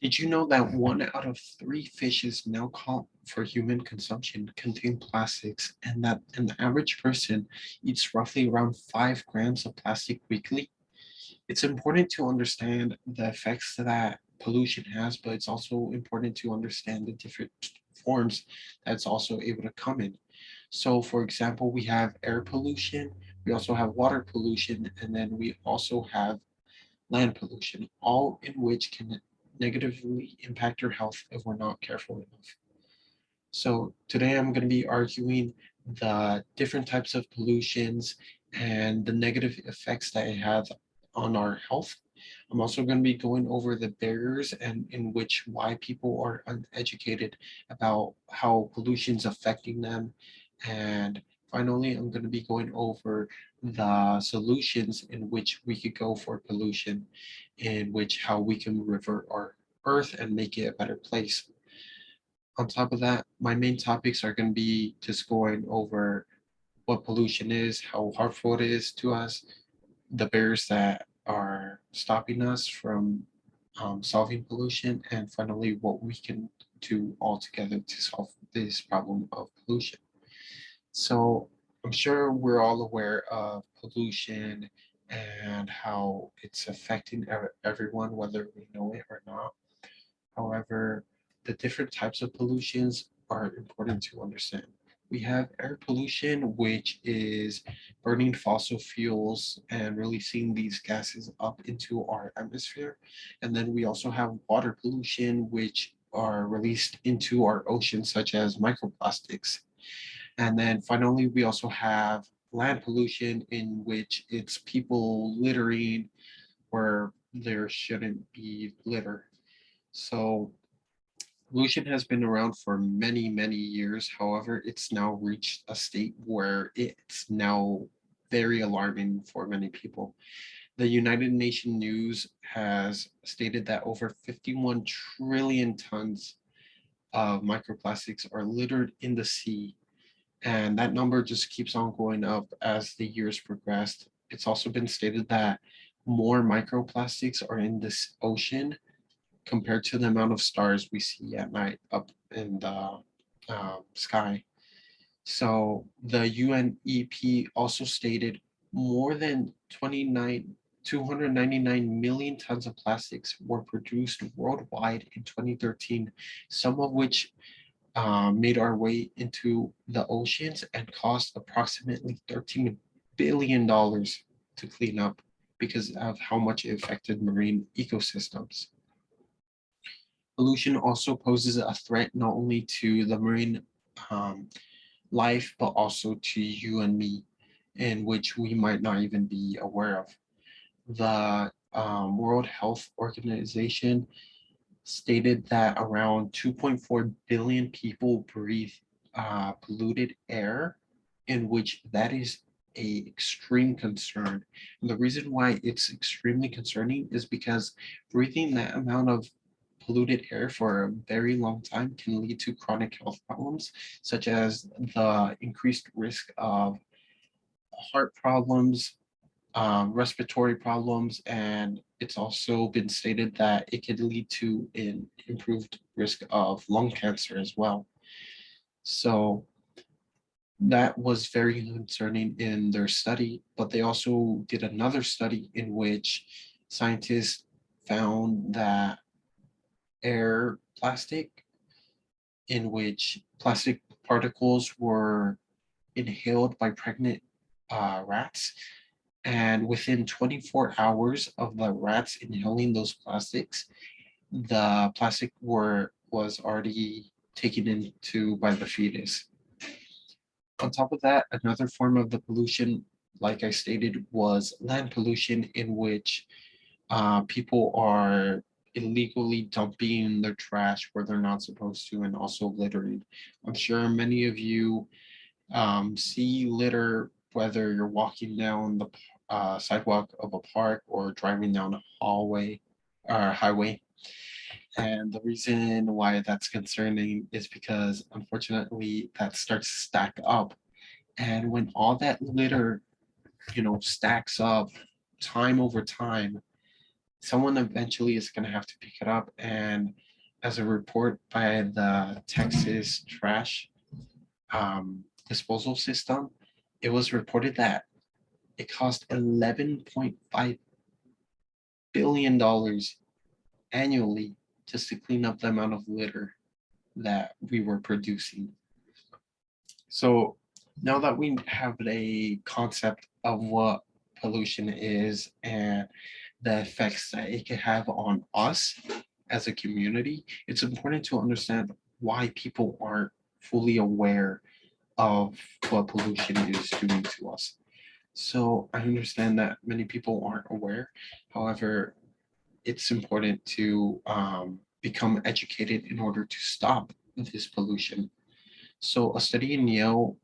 Did you know that 1 out of 3 fishes now caught for human consumption contain plastics, and that an average person eats roughly around 5 grams of plastic weekly? It's important to understand the effects that pollution has, but it's also important to understand the different forms that's also able to come in. So, for example, we have air pollution, we also have water pollution, and then we also have land pollution, all in which can negatively impact your health if we're not careful enough. So today I'm going to be arguing the different types of pollutions and the negative effects that it has on our health. I'm also going to be going over the barriers and in which why people are uneducated about how pollution's affecting them. And finally, I'm going to be going over the solutions in which we could go for pollution, in which how we can revert our earth and make it a better place. On top of that, my main topics are going to be just going over what pollution is, how harmful it is to us, the barriers that are stopping us from solving pollution, and finally, what we can do all together to solve this problem of pollution. So, I'm sure we're all aware of pollution and how it's affecting everyone, whether we know it or not. However, the different types of pollutions are important to understand. We have air pollution, which is burning fossil fuels and releasing these gases up into our atmosphere. And then we also have water pollution, which are released into our oceans, such as microplastics. And then finally, we also have land pollution, in which it's people littering where there shouldn't be litter. So pollution has been around for many, many years. However, it's now reached a state where it's now very alarming for many people. The United Nations News has stated that over 51 trillion tons of microplastics are littered in the sea. And that number just keeps on going up as the years progressed. It's also been stated that more microplastics are in this ocean compared to the amount of stars we see at night up in the sky. So the UNEP also stated more than 299 million tons of plastics were produced worldwide in 2013, some of which made our way into the oceans and cost approximately $13 billion to clean up because of how much it affected marine ecosystems. Pollution also poses a threat not only to the marine um, life, but also to you and me, in which we might not even be aware of. The World Health Organization stated that around 2.4 billion people breathe polluted air, in which that is a extreme concern. And the reason why it's extremely concerning is because breathing that amount of polluted air for a very long time can lead to chronic health problems, such as the increased risk of heart problems, respiratory problems, and it's also been stated that it could lead to an improved risk of lung cancer as well. So that was very concerning in their study, but they also did another study in which scientists found that air plastic, in which plastic particles were inhaled by pregnant rats. And within 24 hours of the rats inhaling those plastics, the plastic was already taken into by the fetus. On top of that, another form of the pollution, like I stated, was land pollution, in which people are illegally dumping their trash where they're not supposed to, and also littering. I'm sure many of you see litter, whether you're walking down the sidewalk of a park or driving down a hallway or highway. And the reason why that's concerning is because unfortunately that starts to stack up. And when all that litter, stacks up time over time, someone eventually is going to have to pick it up. And as a report by the Texas trash disposal system, it was reported that it cost $11.5 billion annually just to clean up the amount of litter that we were producing. So now that we have a concept of what pollution is and the effects that it can have on us as a community, it's important to understand why people aren't fully aware of what pollution is doing to us. So I understand that many people aren't aware. However, it's important to become educated in order to stop this pollution. So a study in Yale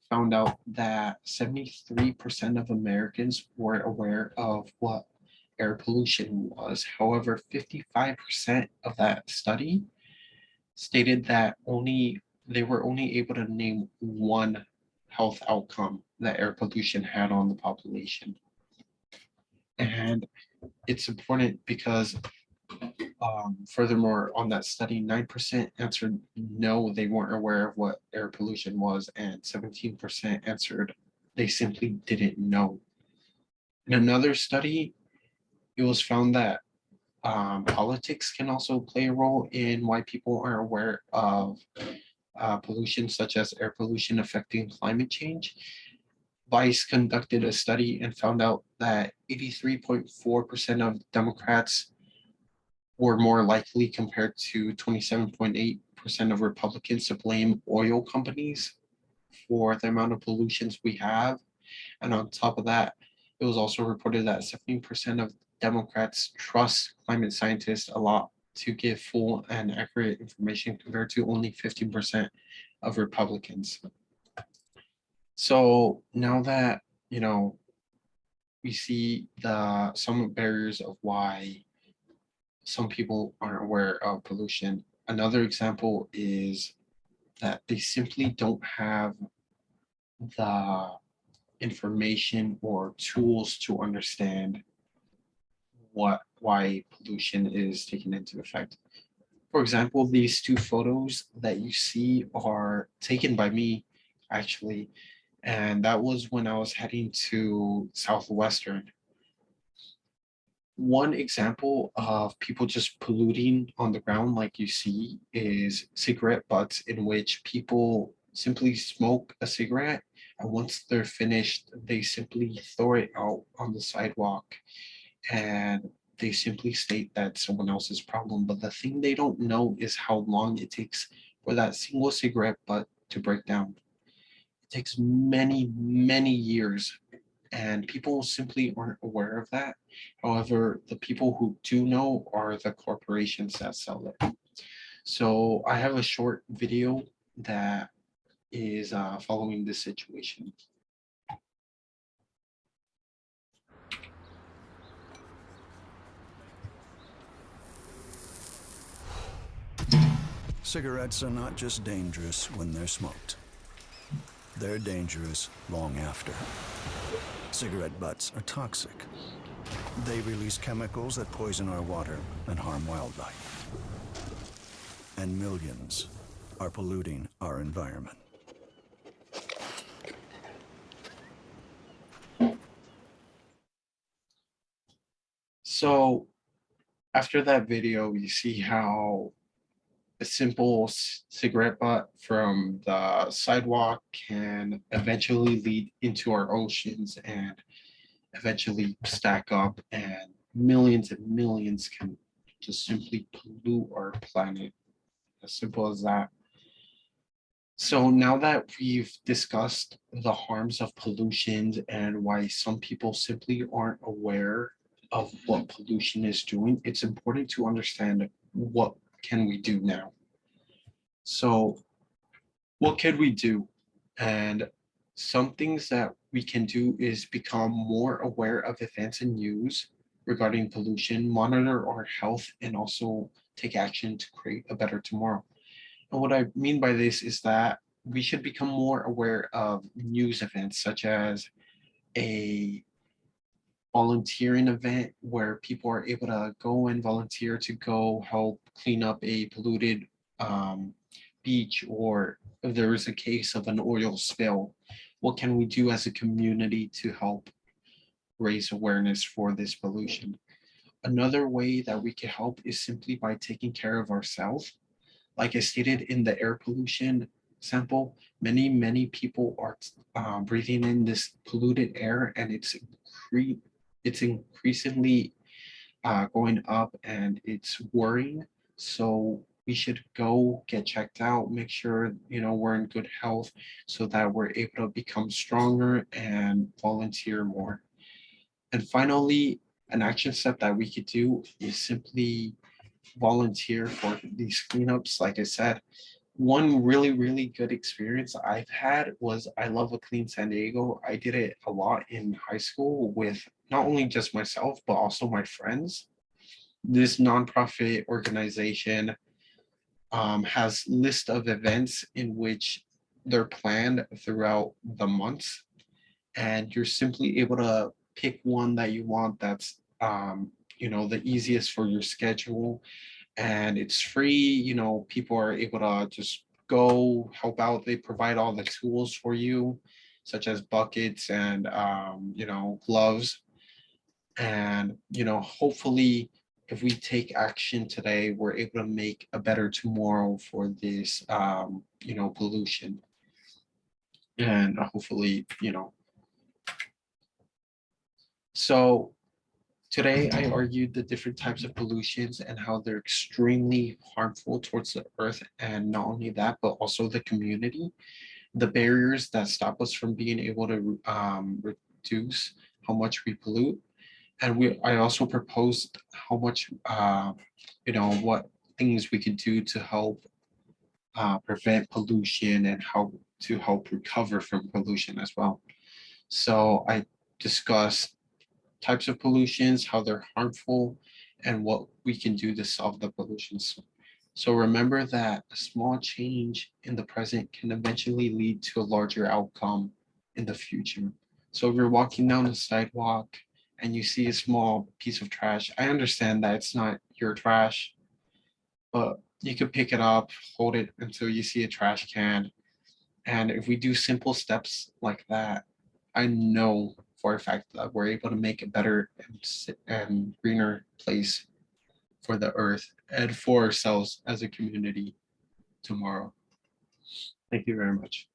found out that 73% of Americans weren't aware of what air pollution was. However, 55% of that study stated that they were only able to name one health outcome that air pollution had on the population. And it's important because furthermore, on that study, 9% answered no, they weren't aware of what air pollution was, and 17% answered they simply didn't know. In another study, it was found that politics can also play a role in why people aren't aware of pollution, such as air pollution affecting climate change. Vice conducted a study and found out that 83.4% of Democrats were more likely compared to 27.8% of Republicans to blame oil companies for the amount of pollutions we have. And on top of that, it was also reported that 17% of Democrats trust climate scientists a lot to give full and accurate information compared to only 15% of Republicans. So now that, we see some barriers of why some people aren't aware of pollution. Another example is that they simply don't have the information or tools to understand why pollution is taken into effect. For example, these two photos that you see are taken by me, actually, and that was when I was heading to Southwestern. One example of people just polluting on the ground, like you see, is cigarette butts, in which people simply smoke a cigarette, and once they're finished, they simply throw it out on the sidewalk, and they simply state that someone else's problem. But the thing they don't know is how long it takes for that single cigarette butt to break down. It takes many, many years, and people simply aren't aware of that. However, the people who do know are the corporations that sell it. So I have a short video that is following this situation. Cigarettes are not just dangerous when they're smoked. They're dangerous long after. Cigarette butts are toxic. They release chemicals that poison our water and harm wildlife. And millions are polluting our environment. So after that video, you see how a simple cigarette butt from the sidewalk can eventually lead into our oceans and eventually stack up, and millions and millions can just simply pollute our planet. As simple as that. So now that we've discussed the harms of pollution and why some people simply aren't aware of what pollution is doing, it's important to understand what can we do now. So what can we do? And some things that we can do is become more aware of events and news regarding pollution, monitor our health, and also take action to create a better tomorrow. And what I mean by this is that we should become more aware of news events such as a volunteering event where people are able to go and volunteer to go help clean up a polluted um, beach, or if there is a case of an oil spill, what can we do as a community to help raise awareness for this pollution? Another way that we can help is simply by taking care of ourselves. Like I stated in the air pollution sample, many people are breathing in this polluted air, and it's increasingly going up, and it's worrying. So we should go get checked out, make sure we're in good health, so that we're able to become stronger and volunteer more. And finally, an action step that we could do is simply volunteer for these cleanups. Like I said, one really good experience I've had was I Love a Clean San Diego. I did it a lot in high school with not only just myself, but also my friends. This nonprofit organization has list of events in which they're planned throughout the months, and you're simply able to pick one that you want that's the easiest for your schedule, and it's free. People are able to just go help out. They provide all the tools for you, such as buckets and gloves. And hopefully, if we take action today, we're able to make a better tomorrow for this pollution. And hopefully, so today, I argued the different types of pollutions and how they're extremely harmful towards the earth, and not only that, but also the community. The barriers that stop us from being able to reduce how much we pollute, and I also proposed how much, what things we could do to help prevent pollution, and how to help recover from pollution as well. So I discussed types of pollutions, how they're harmful, and what we can do to solve the pollutions. So remember that a small change in the present can eventually lead to a larger outcome in the future. So if you're walking down the sidewalk and you see a small piece of trash, I understand that it's not your trash, but you could pick it up, hold it until you see a trash can. And if we do simple steps like that, I know for a fact that we're able to make a better and greener place for the earth and for ourselves as a community tomorrow. Thank you very much.